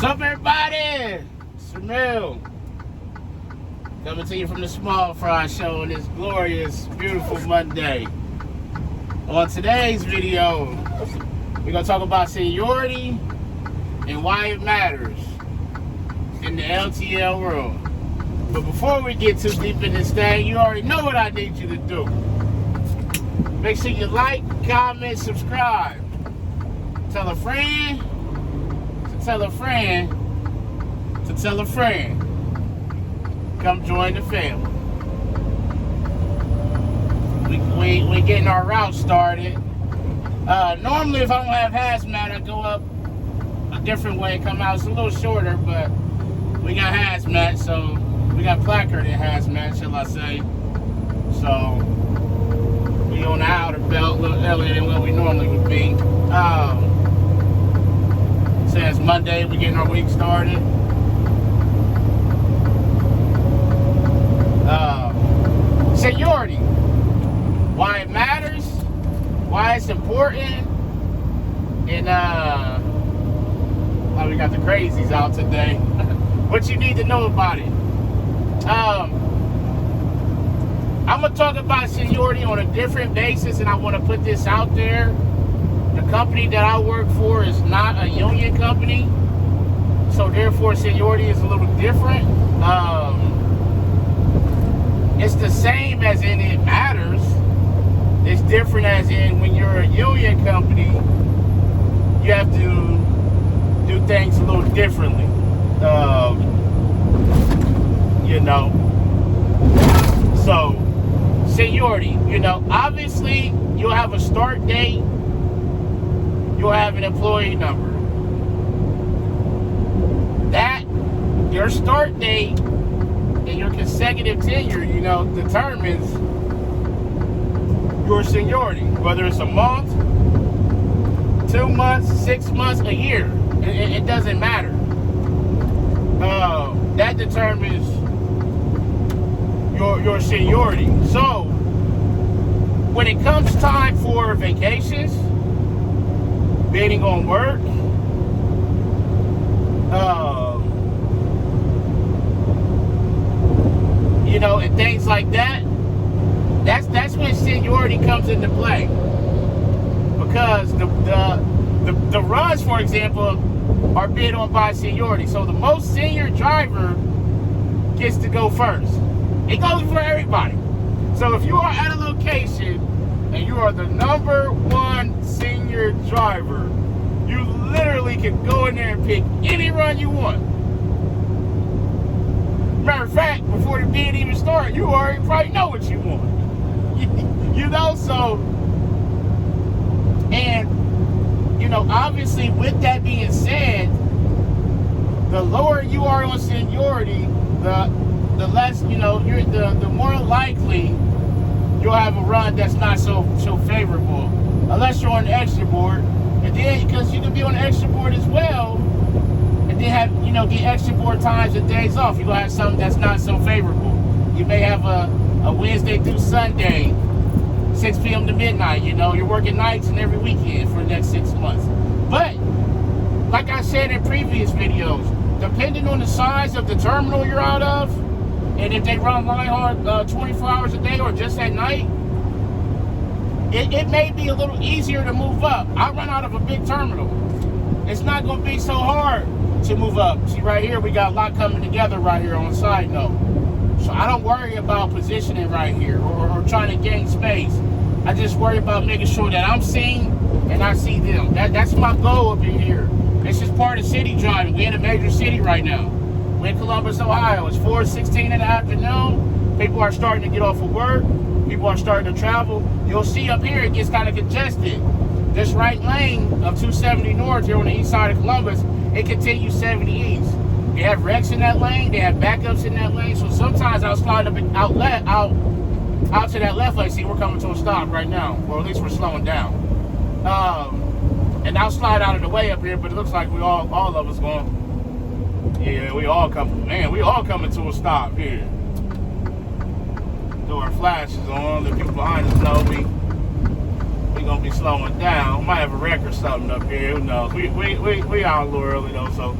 What's up, everybody? It's Ramil coming to you from the Small Fry Show on this glorious, beautiful Monday. On today's video, we're going to talk about seniority and why it matters in the LTL world. But before we get too deep in this thing, you already know what I need you to do. Make sure you like, comment, subscribe. Tell a friend to tell a friend to tell a friend. Come join the family. We getting our route started. Normally, if I don't have hazmat, I go up a different way. Come out, it's a little shorter, but we got hazmat, so we got placard in hazmat, shall I say. So we on the outer belt a little earlier than what we normally would be. Since Monday, we getting our week started. Seniority, why it matters, why it's important, and we got the crazies out today. What you need to know about it. I'm gonna talk about seniority on a different basis, and I want to put this out there. The company that I work for is not a union company, so therefore seniority is a little different. It's the same as in it matters. It's different as in when you're a union company, you have to do things a little differently. So seniority, obviously you'll have a start date, you'll have an employee number. That, your start date and your consecutive tenure, determines your seniority. Whether it's a month, 2 months, 6 months, a year, it doesn't matter. That determines your seniority. So when it comes time for vacations, bidding on work, and things like that, that's when seniority comes into play. Because the runs, for example, are bid on by seniority. So the most senior driver gets to go first. It goes for everybody. So if you are at a location and you are the number one senior driver, you literally can go in there and pick any run you want. Matter of fact, before the bid even starts, you already probably know what you want. So, and, obviously with that being said, the lower you are on seniority, the less, the more likely you'll have a run that's not so favorable, unless you're on the extra board. And then, because you can be on the extra board as well, and then have, get extra board times and days off. You're going to have something that's not so favorable. You may have a Wednesday through Sunday, 6 p.m. to midnight. You're working nights and every weekend for the next 6 months. But, like I said in previous videos, depending on the size of the terminal you're out of, and if they run line hard 24 hours a day or just at night, it may be a little easier to move up. I run out of a big terminal. It's not going to be so hard to move up. See, right here, we got a lot coming together right here on the side note. So I don't worry about positioning right here or trying to gain space. I just worry about making sure that I'm seen and I see them. That's my goal up in here. It's just part of city driving. We're in a major city right now. We're in Columbus, Ohio. It's 4:16 in the afternoon. People are starting to get off of work. People are starting to travel. You'll see up here it gets kind of congested. This right lane of 270 North here on the east side of Columbus, it continues 70 East. They have wrecks in that lane. They have backups in that lane. So sometimes I'll slide up out to that left lane. See, we're coming to a stop right now, or at least we're slowing down. And I'll slide out of the way up here, but it looks like we all of us going. Yeah, we all coming to a stop here. Throw our flashes on. The people behind us know we gonna be slowing down. Might have a wreck or something up here. Who knows? We out a little early though, so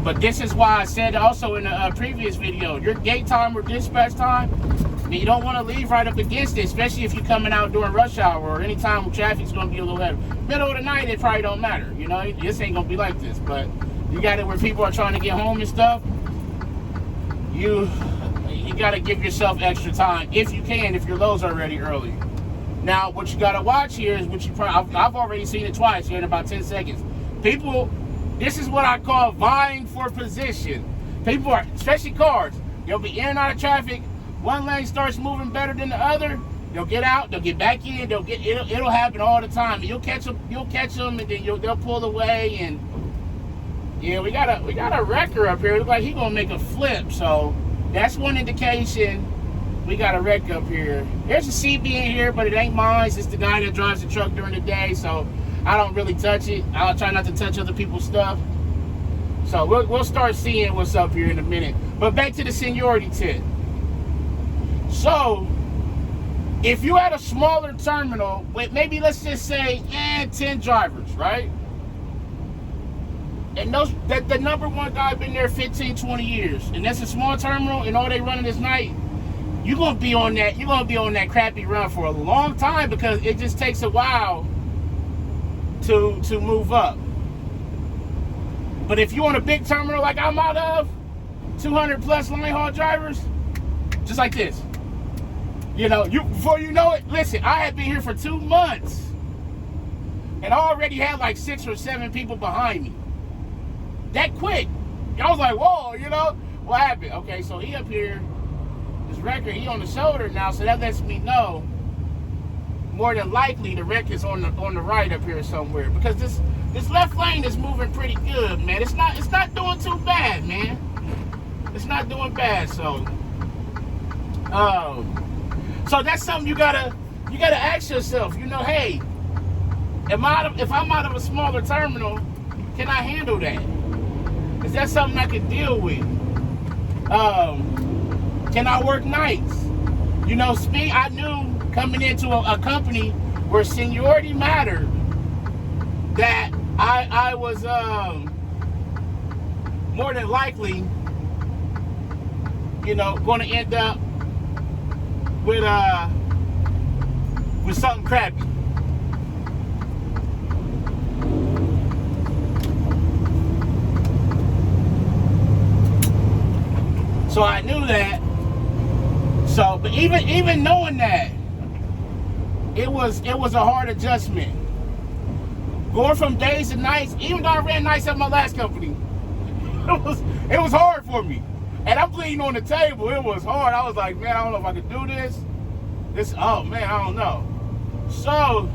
But this is why I said also in a previous video, your gate time or dispatch time, you don't want to leave right up against it, especially if you're coming out during rush hour or any time when traffic's going to be a little heavy. Middle of the night, it probably don't matter. You know, this ain't going to be like this. But you got it where people are trying to get home and stuff. You got to give yourself extra time if you can, if your load's already early. Now, what you got to watch here is what you probably, I've already seen it twice here in about 10 seconds. People, this is what I call vying for position. People are, especially cars, they'll be in and out of traffic. One lane starts moving better than the other. They'll get out, they'll get back in, it'll happen all the time. You'll catch them, and then they'll pull away. And yeah, we got a wrecker up here. It looks like he's gonna make a flip. So that's one indication we got a wreck up here. There's a CB in here, but it ain't mine. It's the guy that drives the truck during the day, so I don't really touch it. I'll try not to touch other people's stuff. So we'll start seeing what's up here in a minute. But back to the seniority tip. So if you had a smaller terminal with maybe, let's just say 10 drivers, right? And the number one guy been there 15, 20 years, and that's a small terminal, and all they running is night. You're gonna be on that crappy run for a long time, because it just takes a while to move up. But if you on a big terminal like I'm out of, 200 plus line haul drivers, just like this. You know, before you know it, listen, I had been here for 2 months and I already had like 6 or 7 people behind me. That quick. I was like, whoa, you know, what happened? Okay, so he up here, this wrecker, he on the shoulder now, so that lets me know more than likely the wreck is on the right up here somewhere, because this left lane is moving pretty good, man. It's not doing too bad, man. It's not doing bad. So so that's something you gotta ask yourself. You know, hey, if I'm out of a smaller terminal, can I handle that? Is that something I can deal with? Can I work nights? You know, speed. I knew coming into a company where seniority mattered, that I was more than likely, you know, going to end up with something crappy. So I knew that. So, but even knowing that, it was a hard adjustment. Going from days to nights, even though I ran nights at my last company, it was hard for me. And I'm bleeding on the table. It was hard. I was like, man, I don't know if I could do this. Oh man, I don't know. So,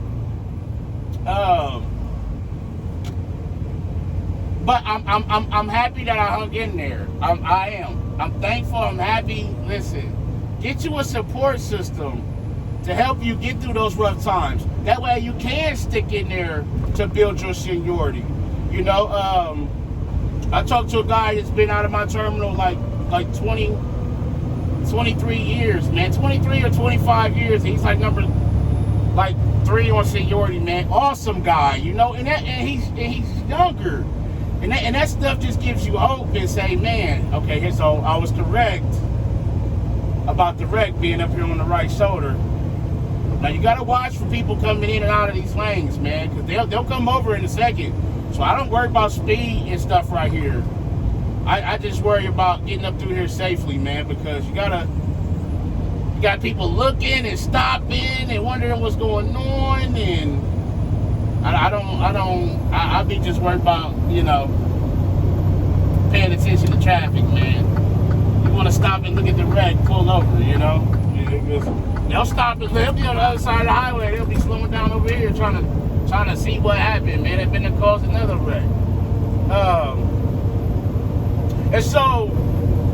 but I'm happy that I hung in there. I am. I'm thankful. I'm happy. Listen, get you a support system to help you get through those rough times. That way you can stick in there to build your seniority. You know, I talked to a guy that's been out of my terminal like 23 years, man. 23 or 25 years. He's like number 3 on seniority, man. Awesome guy, you know, and he's younger. And that stuff just gives you hope and say, man, okay, so I was correct about the wreck being up here on the right shoulder. Now you gotta watch for people coming in and out of these lanes, man, because they'll come over in a second. So I don't worry about speed and stuff right here. I just worry about getting up through here safely, man, because you got people looking and stopping and wondering what's going on, and I be just worried about, you know, paying attention to traffic, man. You want to stop and look at the wreck, pull over, you know. They'll stop and they'll be on the other side of the highway. They'll be slowing down over here trying to see what happened, man. They've been to cause another wreck. And so,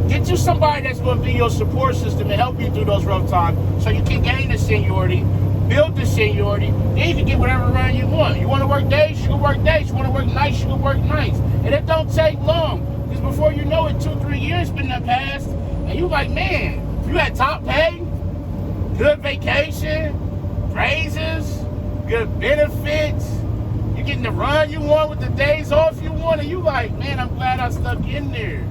get you somebody that's going to be your support system and help you through those rough times, so you can gain the seniority, build the seniority, then you can get whatever run you want. You want to work days, you can work days. You want to work nights, you can work nights. And it don't take long, because before you know it, 2-3 years been passed, and you like, man, you had top pay, good vacation, raises, good benefits. You getting the run you want with the days off you want, and you like, man, I'm glad I stuck in there.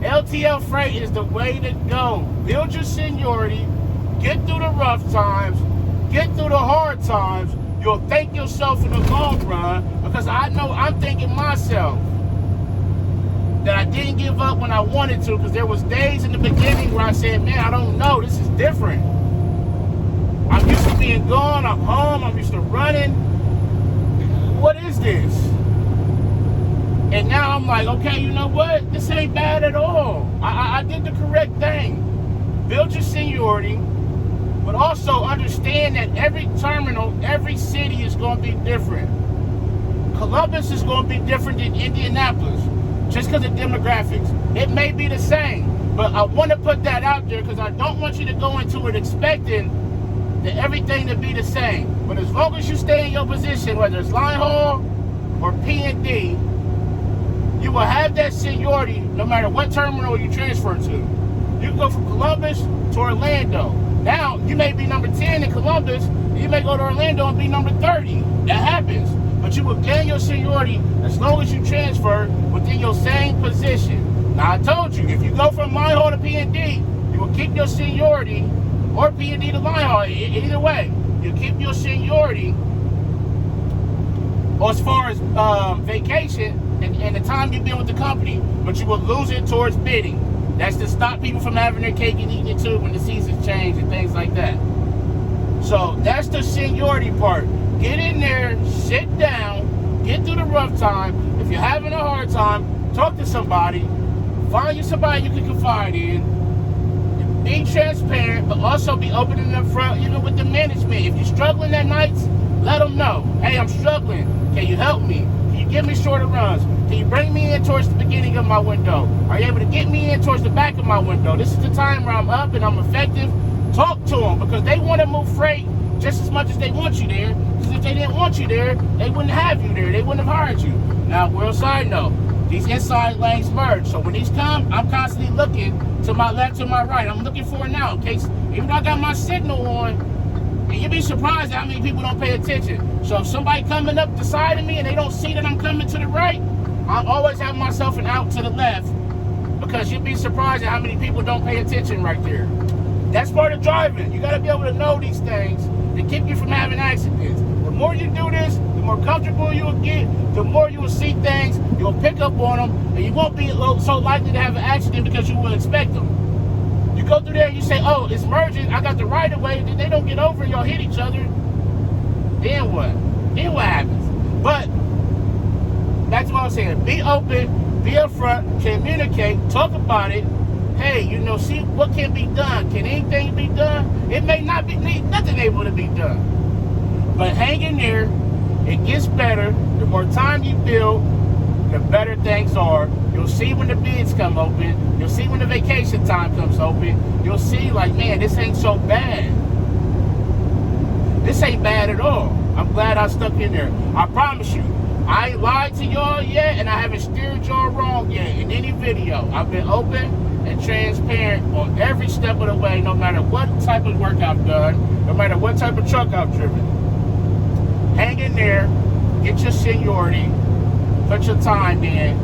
LTL Freight is the way to go. Build your seniority, get through the rough times, get through the hard times. You'll thank yourself in the long run, because I know I'm thanking myself that I didn't give up when I wanted to, because there was days in the beginning where I said, man, I don't know, this is different. I'm used to being gone, I'm home, I'm used to running. What is this? And now I'm like, okay, you know what? This ain't bad at all. I did the correct thing. Build your seniority, but also understand that every terminal, every city is going to be different. Columbus is going to be different than Indianapolis, just because of demographics. It may be the same, but I want to put that out there because I don't want you to go into it expecting that everything to be the same. But as long as you stay in your position, whether it's line haul or P&D, you will have that seniority no matter what terminal you transfer to. You can go from Columbus to Orlando. Now, you may be number 10 in Columbus, and you may go to Orlando and be number 30. That happens. But you will gain your seniority as long as you transfer within your same position. Now, I told you, if you go from line haul to P&D, you will keep your seniority, or P&D to line haul, either way. You'll keep your seniority as far as vacation and the time you've been with the company, but you will lose it towards bidding. That's to stop people from having their cake and eating it too when the seasons change and things like that. So that's the seniority part. Get in there, sit down, get through the rough time. If you're having a hard time, talk to somebody. Find you somebody you can confide in. Be transparent, but also be open and upfront, even with the management. If you're struggling at nights, let them know. Hey, I'm struggling. Can you help me? Can you give me shorter runs? Can you bring me in towards the beginning of my window? Are you able to get me in towards the back of my window? This is the time where I'm up and I'm effective. Talk to them, because they want to move freight just as much as they want you there. Because if they didn't want you there, they wouldn't have you there. They wouldn't have hired you. Now, world side note, these inside lanes merge. So when these come, I'm constantly looking to my left, to my right. I'm looking for it now, in case, even though I got my signal on, and you'd be surprised at how many people don't pay attention. So if somebody coming up the side of me and they don't see that I'm coming to the right, I always have myself an out to the left, because you'd be surprised at how many people don't pay attention right there. That's part of driving. You got to be able to know these things to keep you from having accidents. The more you do this, the more comfortable you will get, the more you will see things, you'll pick up on them, and you won't be so likely to have an accident because you will expect them. You go through there and you say, oh, it's merging, I got the right of way, then they don't get over and y'all hit each other. Then what? Then what happens? But that's what I'm saying. Be open, be upfront, communicate, talk about it. Hey, you know, see what can be done. Can anything be done? It may not be nothing able to be done. But hang in there. It gets better. The more time you build, the better things are. You'll see when the bids come open. You'll see when the vacation time comes open. You'll see like, man, this ain't so bad. This ain't bad at all. I'm glad I stuck in there. I promise you, I ain't lied to y'all yet, and I haven't steered y'all wrong yet in any video. I've been open and transparent on every step of the way, no matter what type of work I've done, no matter what type of truck I've driven. Hang in there, get your seniority, put your time in.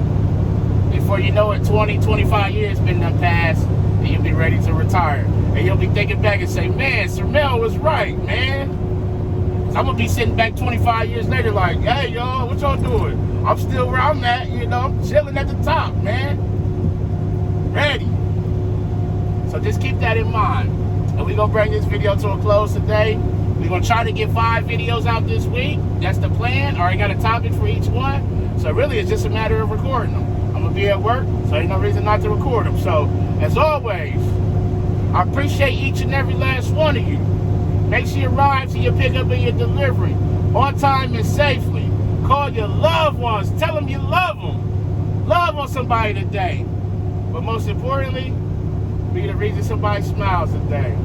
Before you know it, 20, 25 years been done past, and you'll be ready to retire. And you'll be thinking back and say, man, Sir Mel was right, man. I'm gonna be sitting back 25 years later like, hey, y'all, what y'all doing? I'm still where I'm at, you know, I'm chilling at the top, man. Ready. So just keep that in mind. And we're gonna bring this video to a close today. We're gonna try to get 5 videos out this week. That's the plan. I already got a topic for each one. So really it's just a matter of recording them. I'm gonna be at work, so ain't no reason not to record them. So as always, I appreciate each and every last one of you. Make sure you arrive to your pickup and your delivery on time and safely. Call your loved ones. Tell them you love them. Love on somebody today. But most importantly, be the reason somebody smiles today.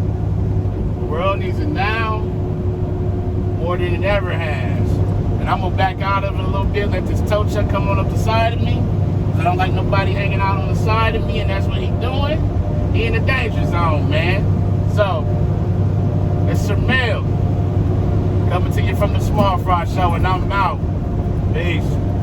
The world needs it now more than it ever has. And I'm going to back out of it a little bit, let this tow truck come on up the side of me. I don't like nobody hanging out on the side of me, and that's what he's doing. He in the danger zone, man. So, it's Sir Mel coming to you from the Small Fry Show, and I'm out. Peace.